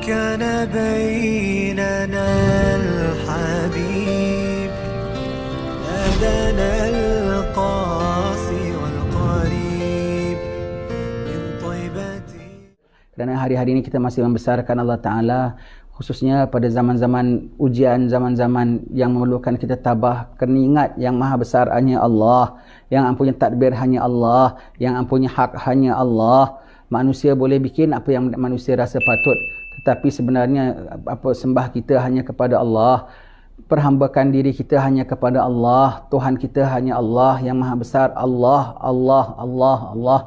كان بيننا الحبيب نادانا القاصي والقريب من طيبته. Kerana hari-hari ini kita masih membesarkan Allah Ta'ala, khususnya pada zaman-zaman ujian, zaman-zaman yang memerlukan kita tabah, kena ingat yang maha besar hanya Allah, yang ampunya tadbir hanya Allah, yang ampunya hak hanya Allah. Manusia boleh bikin apa yang manusia rasa patut, tetapi sebenarnya apa sembah kita hanya kepada Allah, perhambakan diri kita hanya kepada Allah, Tuhan kita hanya Allah yang maha besar. Allah, Allah, Allah, Allah.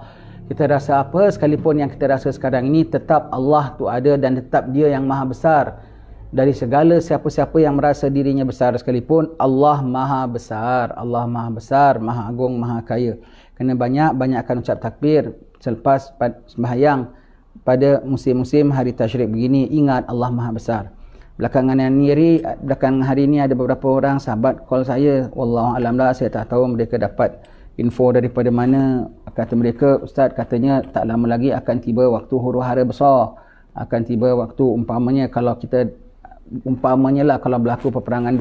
Kita rasa apa sekalipun yang kita rasa sekarang ini, tetap Allah tu ada dan tetap Dia yang maha besar. Dari segala siapa-siapa yang merasa dirinya besar sekalipun, Allah maha besar. Allah maha besar, maha agung, maha kaya. Kena banyak-banyakkan ucap takbir selepas sembahyang pada musim-musim hari tasyrik begini. Ingat Allah maha besar. Belakangan hari ini ada beberapa orang sahabat call saya, wallahualam lah, saya tak tahu mereka dapat info daripada mana. Kata mereka, Ustaz, katanya tak lama lagi akan tiba waktu huru-hara besar, akan tiba waktu umpamanya kalau berlaku peperangan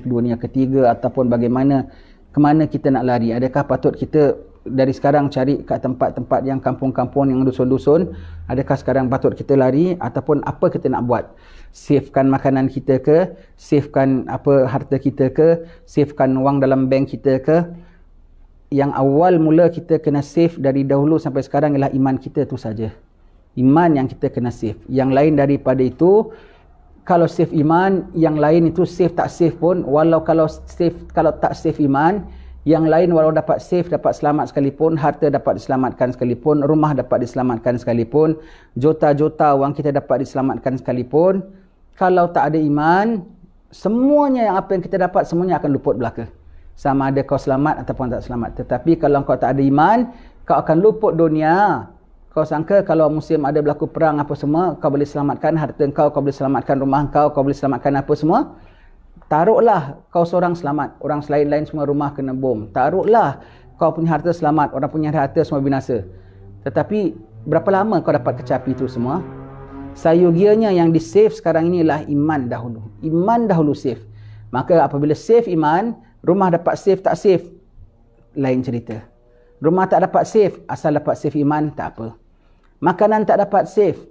dunia ketiga ataupun bagaimana, kemana kita nak lari? Adakah patut kita dari sekarang cari kat tempat-tempat yang kampung-kampung, yang dusun-dusun? Adakah sekarang patut kita lari ataupun apa kita nak buat? Savekan makanan kita ke? Savekan harta kita ke? Savekan wang dalam bank kita ke? Yang awal mula kita kena save dari dahulu sampai sekarang ialah iman kita tu saja. Iman yang kita kena save. Yang lain daripada itu, kalau save iman, yang lain itu save tak save pun, kalau tak save iman, yang lain walau dapat save, dapat selamat sekalipun, harta dapat diselamatkan sekalipun, rumah dapat diselamatkan sekalipun, juta-juta wang kita dapat diselamatkan sekalipun, kalau tak ada iman, semuanya yang apa yang kita dapat, semuanya akan luput belaka. Sama ada kau selamat ataupun tak selamat. Tetapi kalau kau tak ada iman, kau akan luput dunia. Kau sangka kalau musim ada berlaku perang apa semua, kau boleh selamatkan harta kau boleh selamatkan rumah kau boleh selamatkan apa semua. Taruhlah kau seorang selamat, orang lain semua rumah kena bom. Taruhlah kau punya harta selamat, orang punya harta semua binasa. Tetapi berapa lama kau dapat kecapi itu semua? Sayugianya yang di save sekarang ini ialah iman dahulu. Iman dahulu save. Maka apabila save iman, rumah dapat save tak save, lain cerita. Rumah tak dapat save, asal dapat save iman, tak apa. Makanan tak dapat save,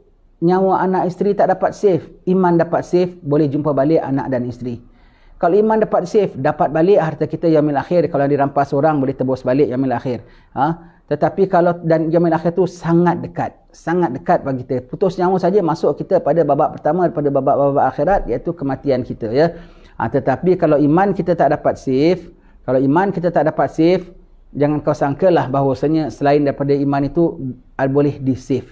nyawa anak isteri tak dapat save, iman dapat save, boleh jumpa balik anak dan isteri. Kalau iman dapat save, dapat balik harta kita yaumil akhir. Kalau dirampas orang, boleh tebus balik yaumil akhir. Tetapi kalau dan yaumil akhir tu sangat dekat bagi kita. Putus nyawa saja masuk kita pada babak pertama daripada babak-babak akhirat, iaitu kematian kita, ya. Tetapi kalau iman kita tak dapat save, jangan kau sangkalah bahawasanya selain daripada iman itu boleh di-save.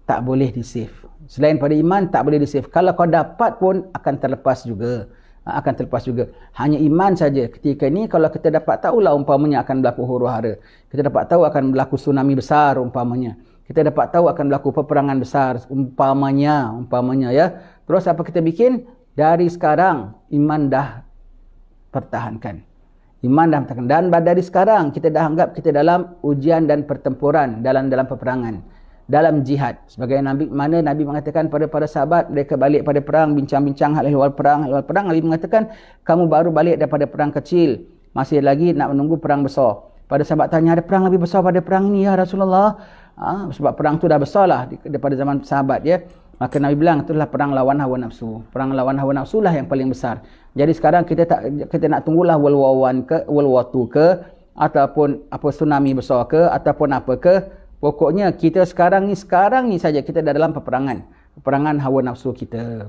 Tak boleh di-save. Selain pada iman tak boleh di-save. Kalau kau dapat pun akan terlepas juga. Hanya iman saja. Ketika ini kalau kita dapat tahulah umpamanya akan berlaku huru-hara. Kita dapat tahu akan berlaku tsunami besar umpamanya. Kita dapat tahu akan berlaku peperangan besar umpamanya, ya. Terus apa kita bikin? Dari sekarang iman dah pertahankan. Dan dari sekarang kita dah anggap kita dalam ujian dan pertempuran, dalam peperangan, dalam jihad. Sebagai Nabi mengatakan pada para sahabat, mereka balik pada perang, bincang-bincang hal ehwal perang. Nabi mengatakan, kamu baru balik daripada perang kecil, masih lagi nak menunggu perang besar. Pada sahabat tanya, ada perang lebih besar pada perang ni ya Rasulullah? Sebab perang tu dah besar lah daripada zaman sahabat, ya. Maka Nabi bilang, itulah perang lawan hawa nafsu. Perang lawan hawa nafsu lah yang paling besar. Jadi sekarang kita nak tunggulah World War I ke, World War II ke, ataupun tsunami besar ke, ataupun apa ke. Pokoknya kita sekarang ni saja kita dah dalam peperangan hawa nafsu kita.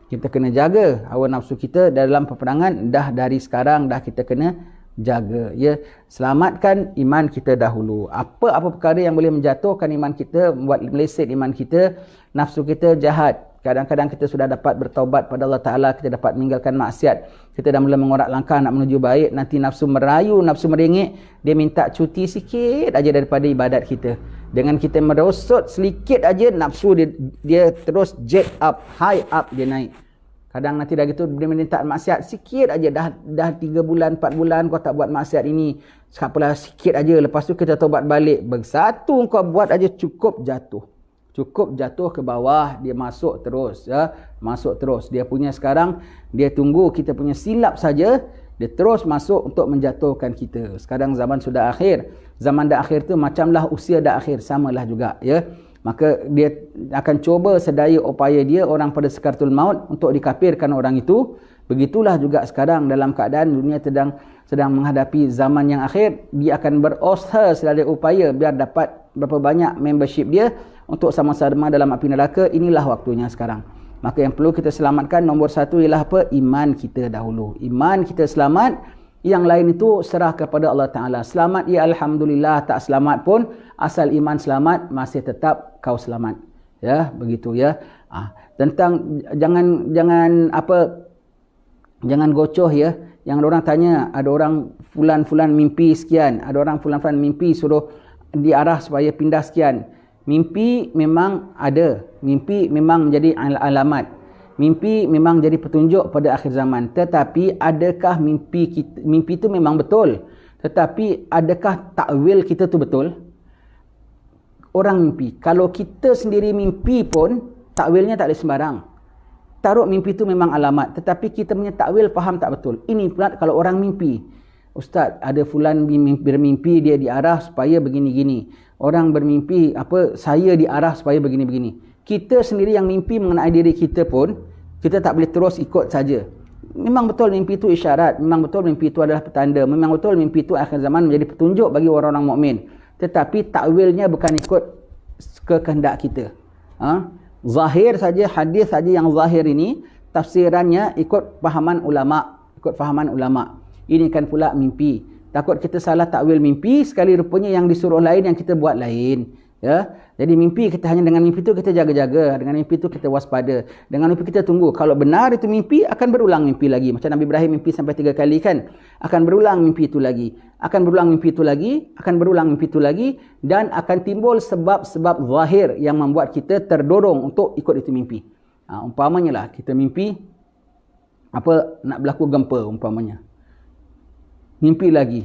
Kita kena jaga hawa nafsu kita dalam peperangan. Dah dari sekarang dah kita kena jaga, ya. Selamatkan iman kita dahulu. Apa perkara yang boleh menjatuhkan iman kita, membuat meleset iman kita, nafsu kita jahat. Kadang-kadang kita sudah dapat bertaubat pada Allah Ta'ala, kita dapat meninggalkan maksiat, kita dah mula mengorak langkah nak menuju baik, nanti nafsu merayu, nafsu merengek, dia minta cuti sikit aja daripada ibadat kita. Dengan kita merosot sedikit aja, nafsu dia terus jet up, high up, dia naik. Kadang nanti dah gitu dia minta maksiat sikit aja, dah 3 bulan 4 bulan kau tak buat maksiat ini, apalah sikit aja, lepas tu kita taubat balik, satu kau buat aja cukup jatuh. Cukup jatuh ke bawah, dia masuk terus, ya. Masuk terus. Dia punya sekarang, dia tunggu kita punya silap saja, dia terus masuk untuk menjatuhkan kita. Sekarang zaman sudah akhir. Zaman dah akhir tu macamlah usia dah akhir, samalah juga, ya. Maka dia akan cuba sedaya upaya dia orang pada sekaratul maut untuk dikafirkan orang itu. Begitulah juga sekarang dalam keadaan dunia sedang menghadapi zaman yang akhir, dia akan berusaha sedaya upaya biar dapat berapa banyak membership dia untuk sama-sama dalam api neraka. Inilah waktunya sekarang. Maka yang perlu kita selamatkan nombor satu ialah apa? Iman kita dahulu. Iman kita selamat, yang lain itu serah kepada Allah Ta'ala. Selamat ya Alhamdulillah, tak selamat pun asal iman selamat, masih tetap kau selamat. Ya, begitu ya. Tentang jangan gocoh ya. Yang orang tanya, ada orang fulan-fulan mimpi sekian, ada orang fulan-fulan mimpi suruh diarah supaya pindah sekian. Mimpi memang ada, mimpi memang menjadi alamat, mimpi memang jadi petunjuk pada akhir zaman. Tetapi adakah mimpi itu memang betul? Tetapi adakah takwil kita tu betul? Orang mimpi, kalau kita sendiri mimpi pun takwilnya tak boleh sembarang. Taruh mimpi itu memang alamat, tetapi kita punya takwil faham tak betul. Ini pula kalau orang mimpi. Ustaz, ada fulan bermimpi dia diarah supaya begini-gini. Orang bermimpi saya diarah supaya begini-begini. Kita sendiri yang mimpi mengenai diri kita pun, kita tak boleh terus ikut saja. Memang betul mimpi itu isyarat, memang betul mimpi itu adalah petanda, memang betul mimpi itu akhir zaman menjadi petunjuk bagi orang-orang mukmin. Tetapi takwilnya bukan ikut kehendak kita. Zahir saja, hadis saja yang zahir ini, tafsirannya ikut fahaman ulama, Ini kan pula mimpi. Takut kita salah takwil mimpi, sekali rupanya yang disuruh lain, yang kita buat lain. Ya, jadi mimpi kita hanya dengan mimpi itu kita jaga-jaga, dengan mimpi itu kita waspada, dengan mimpi kita tunggu. Kalau benar itu mimpi, akan berulang mimpi lagi. Macam Nabi Ibrahim mimpi sampai 3 kali kan, akan berulang mimpi itu lagi, akan berulang mimpi itu lagi, akan berulang mimpi itu lagi, dan akan timbul sebab-sebab zahir yang membuat kita terdorong untuk ikut itu mimpi. Umpamanya lah kita mimpi nak berlaku gempa umpamanya. Mimpi lagi.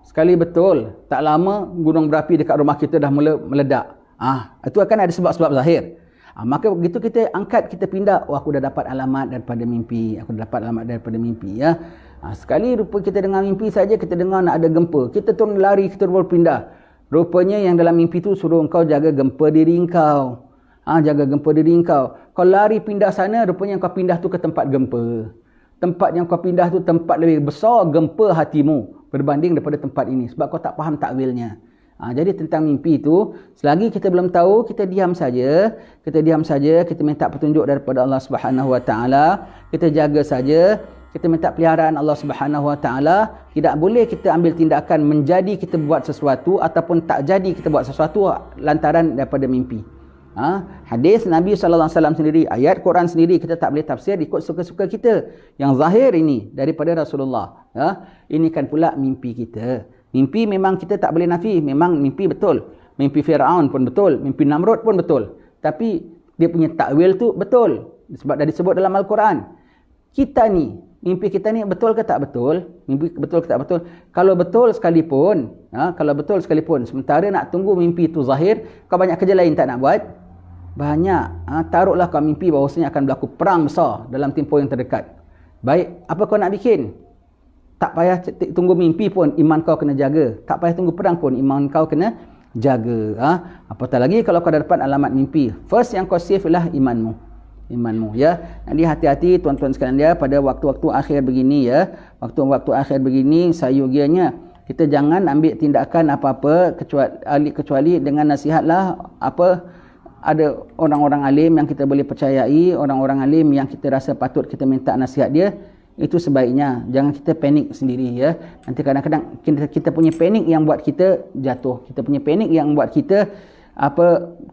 Sekali betul, tak lama gunung berapi dekat rumah kita dah mula meledak. Itu akan ada sebab-sebab zahir. Maka begitu kita angkat, kita pindah, aku dah dapat alamat daripada mimpi. Ya. Sekali rupa kita dengar mimpi saja, kita dengar nak ada gempa. Kita turun lari, kita baru pindah. Rupanya yang dalam mimpi tu suruh engkau jaga gempa diri engkau. Jaga gempa diri engkau. Kau lari pindah sana, rupanya kau pindah tu ke tempat gempa. Tempat yang kau pindah tu tempat lebih besar gempa hatimu berbanding daripada tempat ini, sebab kau tak faham takwilnya. Jadi tentang mimpi itu, selagi kita belum tahu, kita diam saja, kita minta petunjuk daripada Allah Subhanahu Wa Taala, kita jaga saja, kita minta peliharaan Allah Subhanahu Wa Taala. Tidak boleh kita ambil tindakan menjadi kita buat sesuatu ataupun tak jadi kita buat sesuatu lantaran daripada mimpi. Hadis Nabi SAW sendiri, ayat Quran sendiri, kita tak boleh tafsir ikut suka-suka kita. Yang zahir ini daripada Rasulullah. Ini kan pula mimpi kita. Mimpi memang kita tak boleh nafi, memang mimpi betul. Mimpi Fir'aun pun betul, mimpi Namrud pun betul. Tapi dia punya takwil tu betul, sebab dah disebut dalam Al-Quran. Kita ni, mimpi kita ni betul ke tak betul? Mimpi betul ke tak betul? Kalau betul sekalipun, sementara nak tunggu mimpi itu zahir, kau banyak kerja lain tak nak buat? Banyak. Taruhlah kau mimpi bahawasanya akan berlaku perang besar dalam tempoh yang terdekat. Baik, apa kau nak bikin? Tak payah tunggu mimpi pun, iman kau kena jaga. Tak payah tunggu perang pun, iman kau kena jaga. Apatah lagi kalau kau dah dapat alamat mimpi. First yang kau save ialah imanmu, ya. Jadi hati-hati tuan-tuan sekalian dia, pada waktu-waktu akhir begini ya. Waktu-waktu akhir begini, sayugianya kita jangan ambil tindakan apa-apa kecuali dengan nasihatlah ada orang-orang alim yang kita boleh percayai, orang-orang alim yang kita rasa patut kita minta nasihat dia. Itu sebaiknya, jangan kita panik sendiri ya. Nanti kadang-kadang kita punya panik yang buat kita jatuh, kita punya panik yang buat kita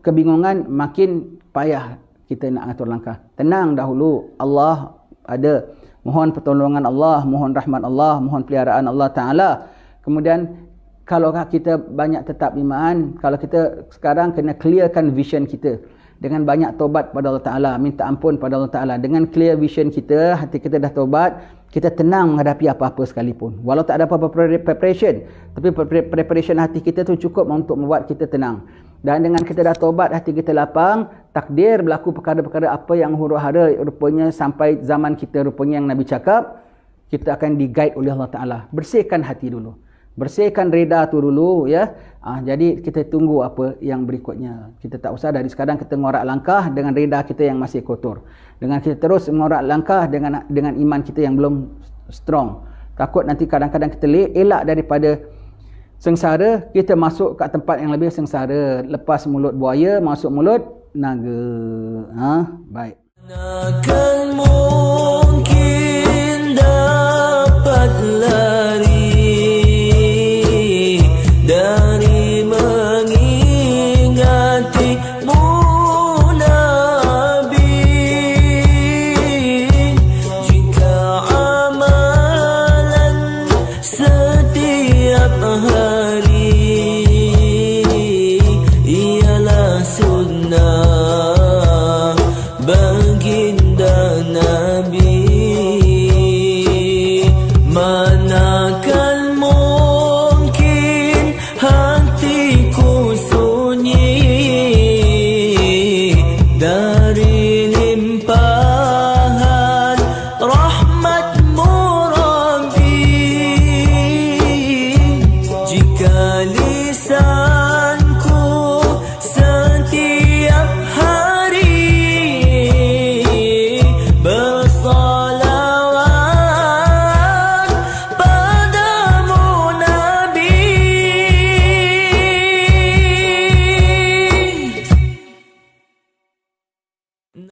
kebingungan, makin payah kita nak atur langkah. Tenang dahulu, Allah ada, mohon pertolongan Allah, mohon rahmat Allah, mohon peliharaan Allah Ta'ala. Kemudian kalau kita banyak tetap iman, kalau kita sekarang kena clearkan vision kita dengan banyak taubat pada Allah Ta'ala, minta ampun pada Allah Ta'ala. Dengan clear vision kita, hati kita dah taubat, kita tenang menghadapi apa-apa sekalipun. Walau tak ada apa-apa preparation, tapi preparation hati kita tu cukup untuk membuat kita tenang. Dan dengan kita dah taubat, hati kita lapang, takdir berlaku perkara-perkara apa yang huru-hara rupanya sampai zaman kita, rupanya yang Nabi cakap, kita akan di-guide oleh Allah Ta'ala. Bersihkan hati dulu. Bersihkan reda tu dulu, ya. Jadi kita tunggu apa yang berikutnya. Kita tak usah dari sekarang kita ngorak langkah dengan reda kita yang masih kotor. Dengan kita terus ngorak langkah dengan iman kita yang belum strong. Takut nanti kadang-kadang kita elak daripada sengsara, kita masuk kat tempat yang lebih sengsara. Lepas mulut buaya, masuk mulut naga. Baik. Akan mungkin dapat